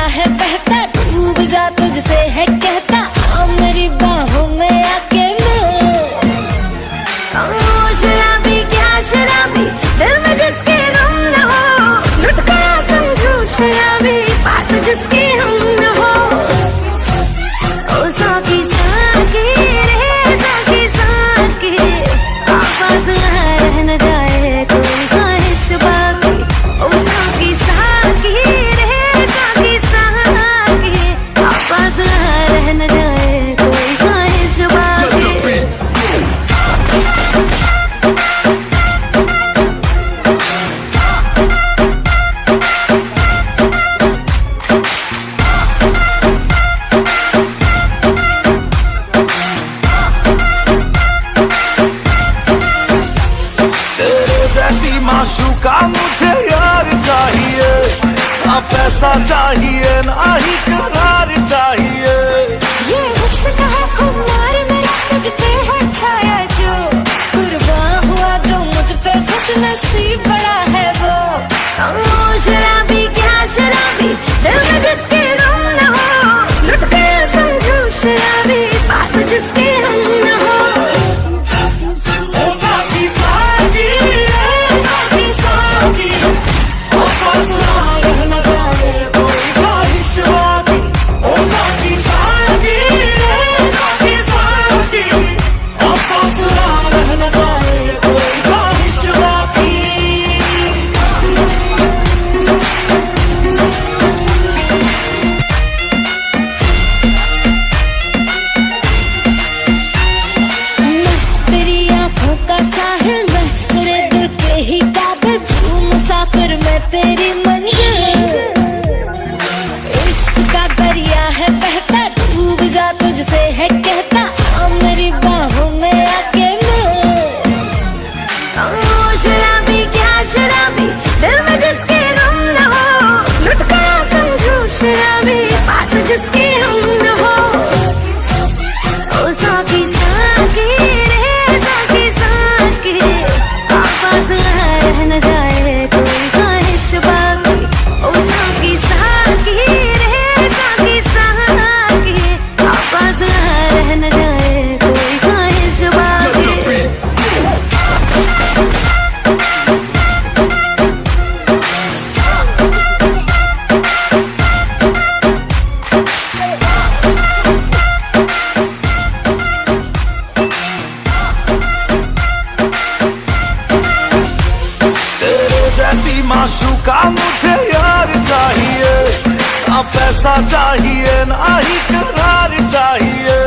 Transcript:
है बहता, डूब जा तुझसे है कहता, आ मेरी बाहों में आके शराबी क्या शराबी, दिल में जिसके गम न हो, लुट गया समझो शराबी, पास जिसके हम न हो। ओ साकी साकी रे साकी साकी, आवाज रह न जाए कोई ख्वाहिश बाकी। ओ साकी साकी रे साकी साकी, आवाज रह न जाए कोई ख्वाहिश बाकी। जैसी माशूका मुझे यार चाहिए, ना पैसा चाहिए ना ही करार चाहिए। ये हुस्न का है खुमार मेरा, तुझ पे है छाया जो, कुर्बान हुआ जो मुझ पे, खुश नसीब बड़ा है वो। ओ शराबी क्या शराबी, दिल में जिसके गम न हो, लुट गया समझो शराबी, पास जिसके हम न हो। तेरी मंजिल इश्क का दरिया है बहता, डूब जा तुझसे है कहता, आ मेरी बाहों में आके शराबी क्या शराबी, दिल में जिसके गम न हो, लुट गया समझो शराबी, पास जिसके हम न हो। ओ साकी साकी रे साकी साकी, आवाज रह न जाए कोई ख्वाहिश बाकी। ओ साकी साकी रे साकी साकी, आवाज रह न जाए कोई ख्वाहिश बाकी। जैसी माशूका मुझे यार चाहिए, ना पैसा चाहिए ना ही करार चाहिए।